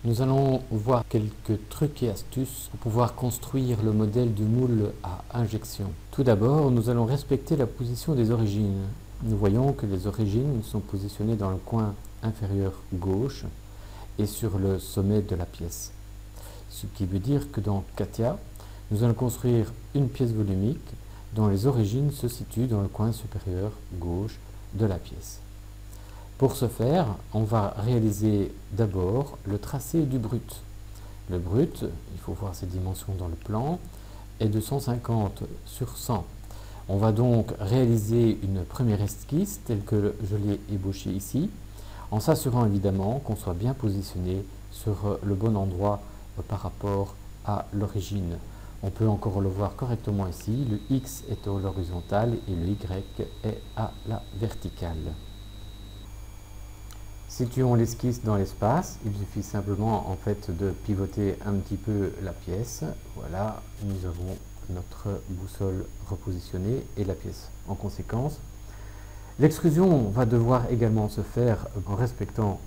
Nous allons voir quelques trucs et astuces pour pouvoir construire le modèle du moule à injection. Tout d'abord, nous allons respecter la position des origines. Nous voyons que les origines sont positionnées dans le coin inférieur gauche et sur le sommet de la pièce. Ce qui veut dire que dans CATIA, nous allons construire une pièce volumique dont les origines se situent dans le coin supérieur gauche de la pièce. Pour ce faire, on va réaliser d'abord le tracé du brut. Le brut, il faut voir ses dimensions dans le plan, est de 150 sur 100. On va donc réaliser une première esquisse telle que je l'ai ébauchée ici, en s'assurant évidemment qu'on soit bien positionné sur le bon endroit par rapport à l'origine. On peut encore le voir correctement ici, le X est à l'horizontale et le Y est à la verticale. Situons l'esquisse dans l'espace, il suffit simplement en fait de pivoter un petit peu la pièce. Voilà, nous avons notre boussole repositionnée et la pièce en conséquence. L'extrusion va devoir également se faire en respectant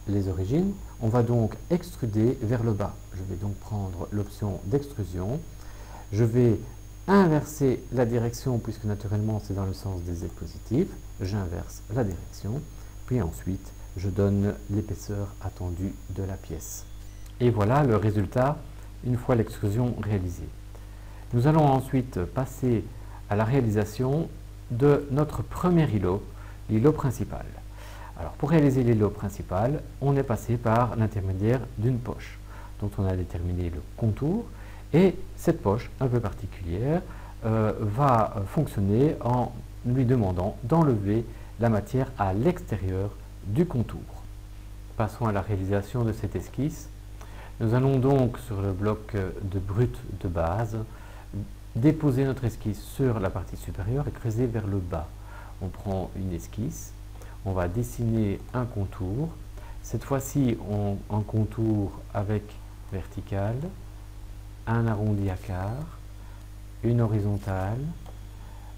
les origines. On va donc extruder vers le bas. Je vais donc prendre l'option d'extrusion. Je vais inverser la direction puisque naturellement c'est dans le sens des ailes positives. J'inverse la direction, puis ensuite je donne l'épaisseur attendue de la pièce. Et voilà le résultat une fois l'extrusion réalisée. Nous allons ensuite passer à la réalisation de notre premier îlot, l'îlot principal. Alors pour réaliser l'îlot principal, on est passé par l'intermédiaire d'une poche dont on a déterminé le contour, et cette poche un peu particulière va fonctionner en lui demandant d'enlever la matière à l'extérieur du contour. Passons à la réalisation de cette esquisse. Nous allons donc sur le bloc de brut de base déposer notre esquisse sur la partie supérieure et creuser vers le bas. On prend une esquisse, on va dessiner un contour, cette fois-ci un contour avec verticale, un arrondi à quart, une horizontale,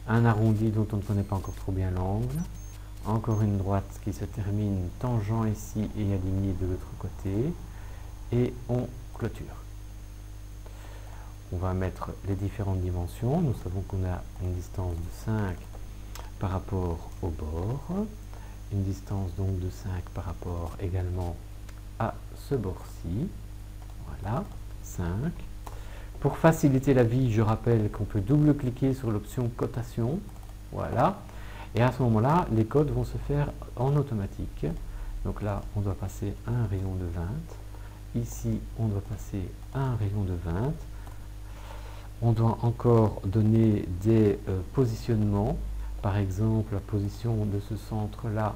un arrondi dont on ne connaît pas encore trop bien l'angle, encore une droite qui se termine tangent ici et alignée de l'autre côté, et on clôture. On va mettre les différentes dimensions. Nous savons qu'on a une distance de 5 par rapport au bord, une distance donc de 5 par rapport également à ce bord-ci. Voilà, 5. Pour faciliter la vie, je rappelle qu'on peut double-cliquer sur l'option cotation. Voilà. Et à ce moment-là, les codes vont se faire en automatique. Donc là, on doit passer à un rayon de 20. Ici, on doit passer à un rayon de 20. On doit encore donner des positionnements. Par exemple, la position de ce centre-là,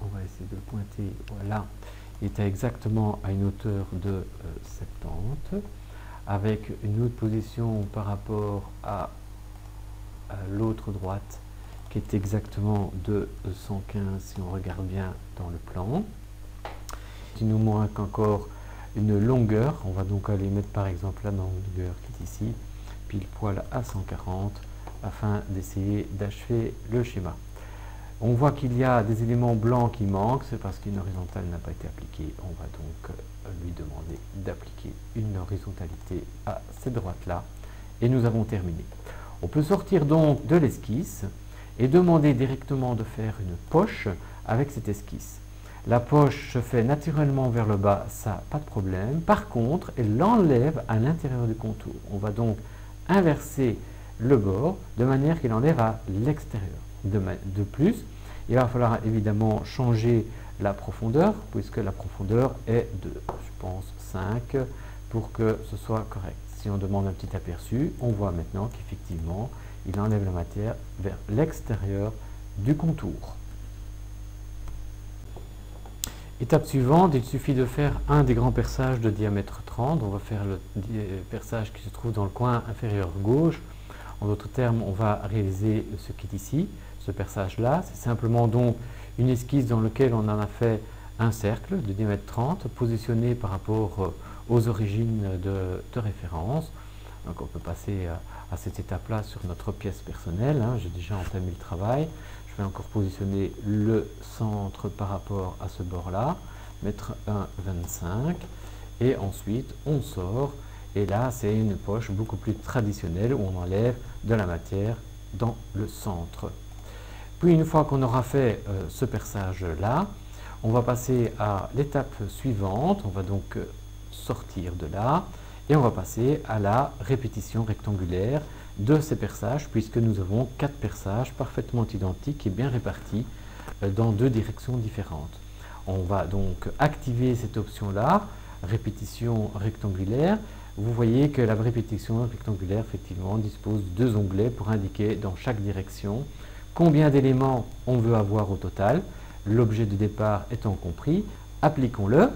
on va essayer de le pointer, voilà, est exactement à une hauteur de 70, avec une autre position par rapport à l'autre droite qui est exactement de 115 si on regarde bien dans le plan. Il nous manque encore une longueur, on va donc aller mettre par exemple la longueur qui est ici, pile poil à 140 afin d'essayer d'achever le schéma. On voit qu'il y a des éléments blancs qui manquent, c'est parce qu'une horizontale n'a pas été appliquée. On va donc lui demander d'appliquer une horizontalité à cette droite-là et nous avons terminé. On peut sortir donc de l'esquisse et demander directement de faire une poche avec cette esquisse. La poche se fait naturellement vers le bas, ça, pas de problème. Par contre, elle l'enlève à l'intérieur du contour. On va donc inverser le bord de manière qu'il enlève à l'extérieur. De plus, il va falloir évidemment changer la profondeur, puisque la profondeur est de, je pense, 5 pour que ce soit correct. Si on demande un petit aperçu, on voit maintenant qu'effectivement, il enlève la matière vers l'extérieur du contour. Étape suivante, il suffit de faire un des grands perçages de diamètre 30. On va faire le perçage qui se trouve dans le coin inférieur gauche. En d'autres termes, on va réaliser ce qui est ici, ce perçage-là. C'est simplement donc une esquisse dans laquelle on en a fait un cercle de diamètre 30, positionné par rapport aux origines de référence. Donc on peut passer à cette étape-là sur notre pièce personnelle. J'ai déjà entamé le travail. Je vais encore positionner le centre par rapport à ce bord-là. mettre un 25 et ensuite on sort. Et là, c'est une poche beaucoup plus traditionnelle où on enlève de la matière dans le centre. Puis une fois qu'on aura fait ce perçage-là, on va passer à l'étape suivante. On va donc sortir de là et on va passer à la répétition rectangulaire de ces perçages puisque nous avons 4 perçages parfaitement identiques et bien répartis dans 2 directions différentes. On va donc activer cette option-là, répétition rectangulaire. Vous voyez que la répétition rectangulaire, effectivement, dispose de 2 onglets pour indiquer dans chaque direction combien d'éléments on veut avoir au total, l'objet de départ étant compris. Appliquons-le.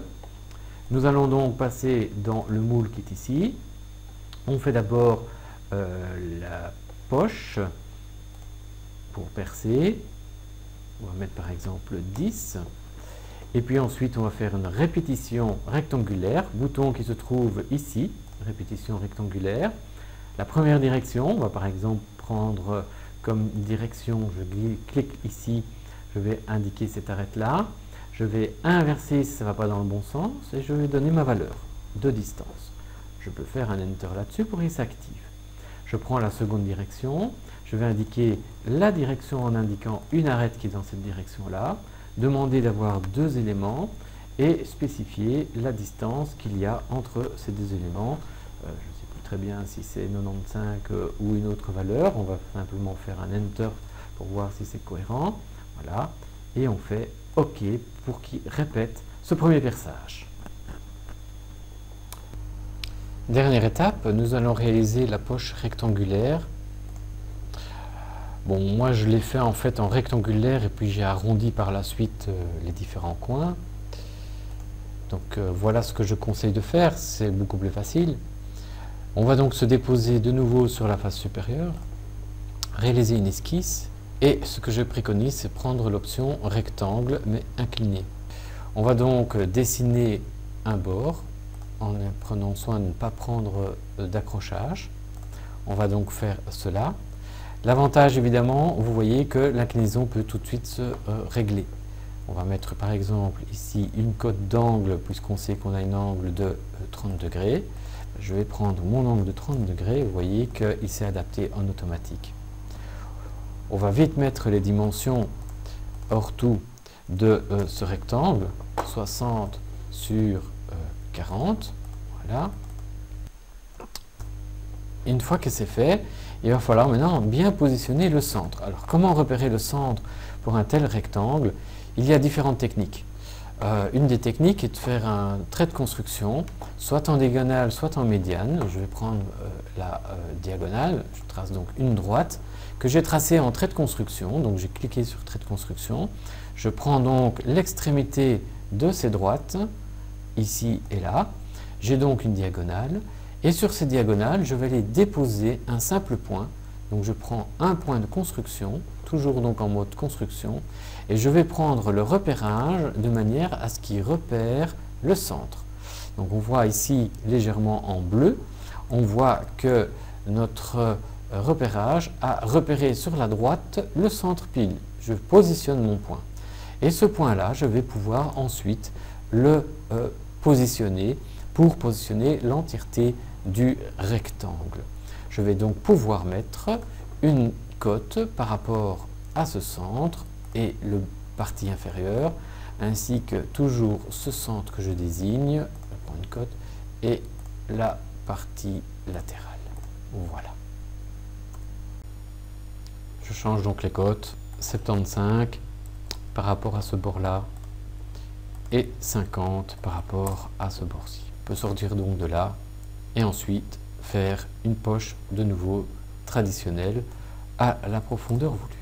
Nous allons donc passer dans le moule qui est ici. On fait d'abord la poche pour percer. On va mettre par exemple 10. Et puis ensuite, on va faire une répétition rectangulaire, bouton qui se trouve ici, répétition rectangulaire. La première direction, on va par exemple prendre comme direction, je clique ici, je vais indiquer cette arête-là. Je vais inverser si ça ne va pas dans le bon sens et je vais donner ma valeur de distance. Je peux faire un Enter là-dessus pour qu'il s'active. Je prends la seconde direction, je vais indiquer la direction en indiquant une arête qui est dans cette direction-là, demander d'avoir 2 éléments et spécifier la distance qu'il y a entre ces 2 éléments. Je ne sais plus très bien si c'est 95 ou une autre valeur. On va simplement faire un Enter pour voir si c'est cohérent. Voilà. Et on fait OK pour qu'il répète ce premier perçage. Dernière étape, nous allons réaliser la poche rectangulaire. Bon, moi je l'ai fait en fait en rectangulaire et puis j'ai arrondi par la suite les différents coins. Donc voilà ce que je conseille de faire, c'est beaucoup plus facile. On va donc se déposer de nouveau sur la face supérieure, réaliser une esquisse et ce que je préconise c'est prendre l'option rectangle mais incliné. On va donc dessiner un bord en prenant soin de ne pas prendre d'accrochage. On va donc faire cela. L'avantage évidemment, vous voyez que l'inclinaison peut tout de suite se régler. On va mettre par exemple ici une cote d'angle puisqu'on sait qu'on a un angle de 30 degrés. Je vais prendre mon angle de 30 degrés, vous voyez qu'il s'est adapté en automatique. On va vite mettre les dimensions hors tout de ce rectangle, 60 sur 40, voilà. Une fois que c'est fait, il va falloir maintenant bien positionner le centre. Alors comment repérer le centre pour un tel rectangle? Il y a différentes techniques. Une des techniques est de faire un trait de construction, soit en diagonale, soit en médiane. Je vais prendre la diagonale, je trace donc une droite que j'ai tracée en trait de construction. Donc j'ai cliqué sur trait de construction. Je prends donc l'extrémité de ces droites, ici et là. J'ai donc une diagonale. Et sur ces diagonales, je vais les déposer un simple point. Donc je prends un point de construction, toujours donc en mode construction, et je vais prendre le repérage de manière à ce qu'il repère le centre. Donc on voit ici légèrement en bleu, on voit que notre repérage a repéré sur la droite le centre pile. Je positionne mon point. Et ce point-là, je vais pouvoir ensuite le positionner pour positionner l'entièreté du rectangle. Je vais donc pouvoir mettre une cote par rapport à ce centre et le partie inférieure, ainsi que toujours ce centre que je désigne, je prends une cote, et la partie latérale. Voilà. Je change donc les cotes, 75 par rapport à ce bord-là et 50 par rapport à ce bord-ci. On peut sortir donc de là et ensuite faire une poche de nouveau traditionnelle à la profondeur voulue.